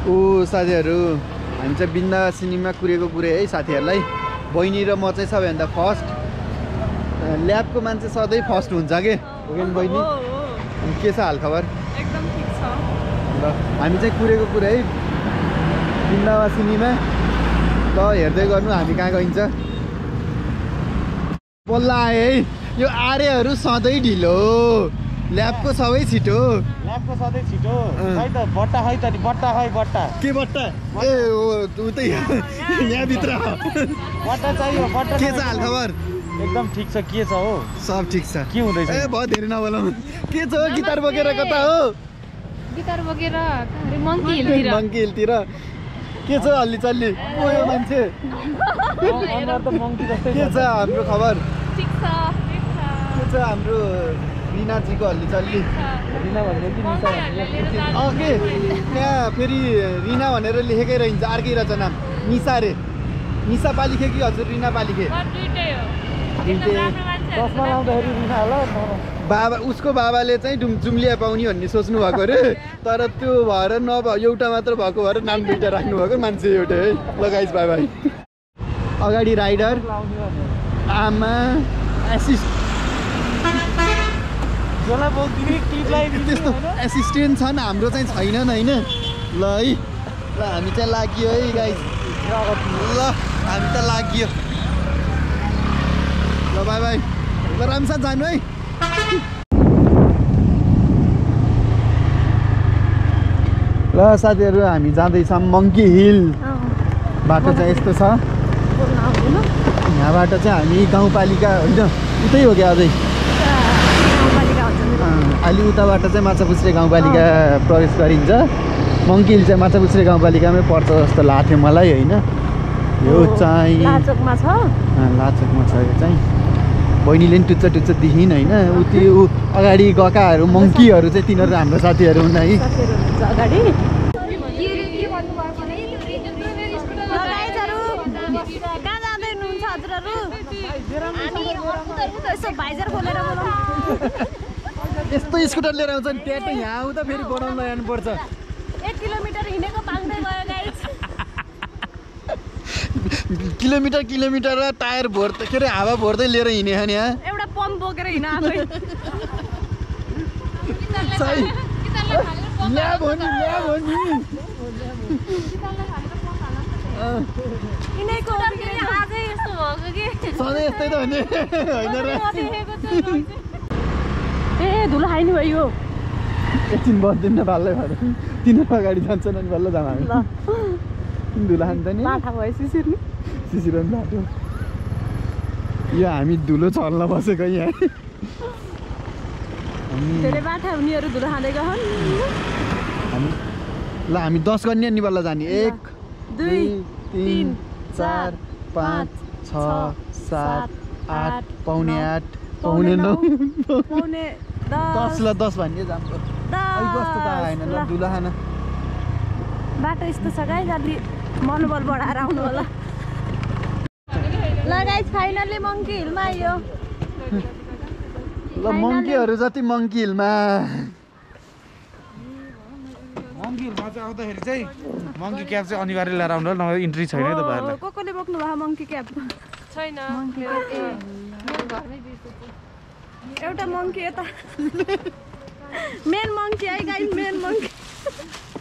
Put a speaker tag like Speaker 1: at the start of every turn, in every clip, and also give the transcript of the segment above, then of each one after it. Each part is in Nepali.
Speaker 1: ओ साथीहरू हामी चाहिँ बिन्दासिनीमा कुरेको कुरे है साथीहरूलाई। बहिनी र म चाहिँ सबैभन्दा फर्स्ट, ल्याबको मान्छे सधैँ फर्स्ट हुन्छ के हो कि बहिनी? अनि के छ हालखबर?
Speaker 2: एकदम ठिक छ।
Speaker 1: ल हामी चाहिँ कुरेको कुरा है बिन्दासिनीमा। ल हेर्दै गर्नु हामी कहाँ गइन्छ। बल्ल आए है, यो आर्यहरू सधैँ ढिलो, ल्याबको सबै छिटो।
Speaker 3: ल्याबको सधैँ छिटो खै त बट्टा खै त बट्टा खै बट्टा
Speaker 1: के बट्टा? ए हो उतै यहाँभित्र
Speaker 3: बट्टा चाहियो बट्टा।
Speaker 1: के छ हालखबर?
Speaker 3: एकदम ठिक छ। के छ हो?
Speaker 1: सब ठिक छ।
Speaker 3: के हुँदैछ?
Speaker 1: ए बहुत धेरै नबोलाउनु। के छ गिटार बोकेर कता हो?
Speaker 2: गिटार बोकेर मङ्की हिलतिर।
Speaker 1: मङ्की हिलतिर के छ हल्ली चल्ली गयो मान्छे?
Speaker 3: अनुहार त मङ्की जस्तै
Speaker 1: के छ हाम्रो खबर?
Speaker 2: ठिक छ ठिक छ।
Speaker 1: के छ हाम्रो रिनाजीको हल्ली चल्ली?
Speaker 3: रिना भन्ने कि निसा भन्ने?
Speaker 1: के त्यहाँ फेरि रिना भनेर लेखेकै रहन्छ, अर्कै रहेछ नाम निसा रे। निसा पालिखे कि हजुर रिना पालिखे?
Speaker 3: चस्मा लाउँदाखेरि रिना होला।
Speaker 1: बाबा उसको बाबाले चाहिँ जुम्लिया पाउने भन्ने सोच्नु भएको अरे, तर त्यो भएर एउटा मात्र भएको भएर नाम दुईवटा राख्नु भएको मान्छे एउटै है। ल गाइस बाई बाई। अगाडि राइडर, आमा, एसिस्ट त्यस्तो एसिस्टेन्ट छन्, हाम्रो चाहिँ छैनन् होइन। ल है ल हामी चाहिँ लाग्यो है गाइस। ल हामी त लाग्यो। ल बाई बाई। ल राम्रोसँग जानु है। ल साथीहरू हामी जाँदैछौँ मङ्की हिल। बाटो चाहिँ यस्तो छ। यहाँबाट चाहिँ हामी गाउँपालिका होइन उतै हो क्या अझै अलि उताबाट चाहिँ माछापुच्छ्रे गाउँपालिका प्रवेश गरिन्छ। मङ्की हिल चाहिँ माछापुच्छ्रे गाउँपालिकामै पर्छ जस्तो लाग्थ्यो मलाई होइन। यो चाहिँ
Speaker 2: लाचोकमा छ।
Speaker 1: लाचोकमा छ यो चाहिँ। बहिनीले पनि टुच्चा टुच्चा देखिन् होइन। त्यो अगाडि गएकाहरू मङ्कीहरू चाहिँ तिनीहरू हाम्रो साथीहरू हुन् है। यस्तो स्कुटर लिएर आउँछ नि त्यहाँ त यहाँ आउँदा फेरि बनाउन जानुपर्छ।
Speaker 2: 1 किलोमिटर हिँडेको पाङ्दै गयो गाइस।
Speaker 1: किलोमिटर र टायर भोर के अरे हावा भोर्दै लिएर हिँडे नि यहाँ।
Speaker 2: एउटा पम्प बोकेर हिँड आफै।
Speaker 1: ल्याब हो नि ल्याब हो नि।
Speaker 2: यिनीको आजै यस्तो भएको कि
Speaker 1: सधैँ यस्तै त हो नि होइन र?
Speaker 2: ए धुलो खाइनु भयो।
Speaker 1: एकछिन बस्दैन बाल्लै भएर तिनीहरू अगाडि जान्छन् अनि बल्ल जानु हामी। धुलो खान्छ नि
Speaker 2: माथा भयो सिसिर्नु
Speaker 1: सिसिरन बाटो। यो हामी धुलो चल्न बसेको यहाँ।
Speaker 2: धेरै बाठा उनीहरू धुलो खाँदै गहन्।
Speaker 1: ल हामी 10 गर्ने नि बल्ल जाने। 1
Speaker 2: 2 3 4 5
Speaker 1: 6 7 8 पौने 8 पौने 9
Speaker 2: पौने
Speaker 1: 10 ल 10 भन्ने जान्छ। अहिले कस्तो त आएन ल धुलो खान।
Speaker 2: बाटो यस्तो छ गाइस, अलि मनोबल बढाएर आउनु होला। ल गाइस फाइनली मङ्की हिलमा आयो।
Speaker 1: ल मङ्कीहरू जति मङ्की हिलमा।
Speaker 3: मङ्की हिलमा चाहिँ आउँदाखेरि चाहिँ मङ्की क्याब चाहिँ अनिवार्य लिएर आउनु होला, नभए इन्ट्री छैन है तपाईँहरूलाई।
Speaker 2: कसले बोक्नु भयो मङ्की क्याब? छैन। एउटा मङ्की यता मेन मङ्की है गाइस, मेन मङ्की।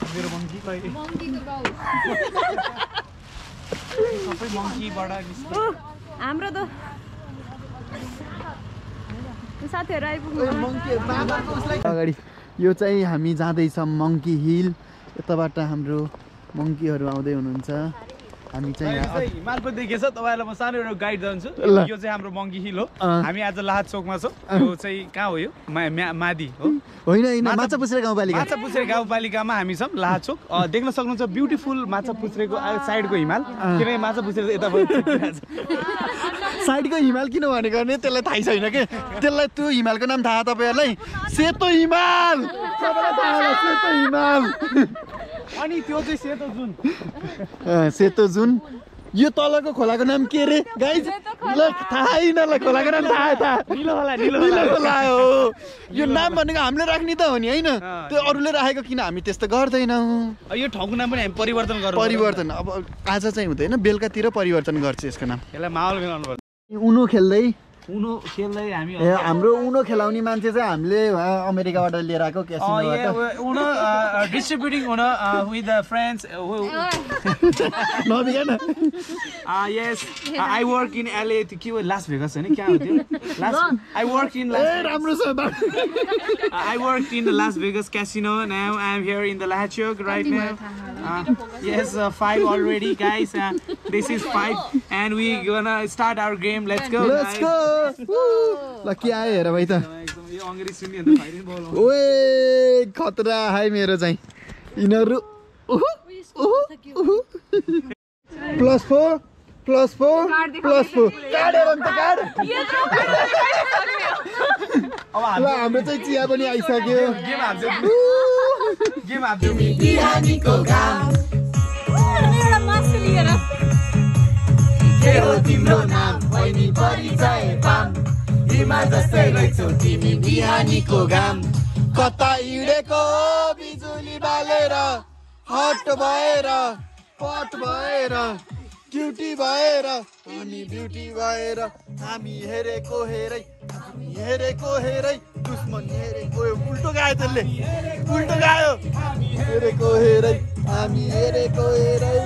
Speaker 3: मेरो मङ्की कहिले सबै मङ्कीबाट निस्क्यो।
Speaker 2: हाम्रो त साथीहरू आइपुग्नु
Speaker 1: अगाडि यो चाहिँ हामी जाँदैछौँ मङ्की हिल। यताबाट हाम्रो मङ्कीहरू आउँदै हुनुहुन्छ। हामी चाहिँ
Speaker 3: हिमाल पनि देखेछ। तपाईँहरूलाई म सानो एउटा गाइड जान्छु। यो चाहिँ हाम्रो मङ्की हिल हो। हामी आज लाहा चोकमा छौँ। यो चाहिँ कहाँ हो? यो मादी हो
Speaker 1: होइन माछापुच्छ्रे गाउँपालिका।
Speaker 3: माछापुच्छ्रे गाउँपालिकामा हामी छौँ लाहा चोक। देख्न सक्नुहुन्छ ब्युटिफुल माछापुच्छ्रेको साइडको हिमाल। किनकि माछापुच्छ्रे यता
Speaker 1: साइडको हिमाल किन भनेको भने त्यसलाई थाहै छैन के। त्यसलाई त्यो हिमालको नाम थाहा तपाईँहरूलाई? सेतो हिमाल।
Speaker 3: अनि त्यो चाहिँ सेतो जुन
Speaker 1: सेतो जुन यो तलको खोलाको नाम के रे गाइज ल थाहै न ल खोलाको नाम थाहा
Speaker 3: निलो होला
Speaker 1: निलो खोला हो यो नाम भनेको हामीले राख्ने त हो नि हैन त्यो अरूले राखेको किन हामी त्यस्तो गर्दैनौँ
Speaker 3: यो ठाउँको नाम पनि हामी परिवर्तन गर्छौँ
Speaker 1: परिवर्तन अब आज चाहिँ हुँदैन बेलुकातिर परिवर्तन गर्छ यसको नाम
Speaker 3: यसलाई माहौल मिलाउनु पर्छ
Speaker 1: उनो खेल्दै
Speaker 3: उनो खेल्दै हामी
Speaker 1: हाम्रो उनो खेलाउने मान्छे चाहिँ हामीले अमेरिकाबाट लिएर आएको क्यासिनोबाट
Speaker 3: you know distributing you know with the friends
Speaker 1: नबिगान
Speaker 3: yes I work in LA के हो लास भेगस हैन क्या हो त्यो आई वर्क इन
Speaker 1: राम्रो छ
Speaker 3: I worked in the Las Vegas casino. Now I'm here in the Lahachok right now. Yes, 5 already, guys. This is 5, and we gonna start our game. Let's go.
Speaker 1: Let's go. ल के आयो हेर भाइ त
Speaker 3: यो अंग्रेजी सुन्ने अन्त फाइरिङ बोल
Speaker 1: ओए खतरा है मेरो चाहिँ यिनीहरु +4 +4 काडेर अन्त काड अब हाम्रो चाहिँ चिया पनि आइसक्यो
Speaker 3: गेम हाल्छु
Speaker 4: बिहानीको घाम
Speaker 2: एउटा मासु लिएर
Speaker 4: के हो तिम्रो नाम बहिनी परिचय पाम हिमा जस्तै रहेछौ तिमी बिहानीको घाम
Speaker 1: कता हिँडेको बिजुली बालेर हट भएर पट भएर ड्युटी भएर अनि ब्युटी भएर हामी हेरेको हेरै दुश्मन हेरेको उल्टो गायो त्यसले उल्टो गायो हेरेको हेरै हामी हेरेको हेरै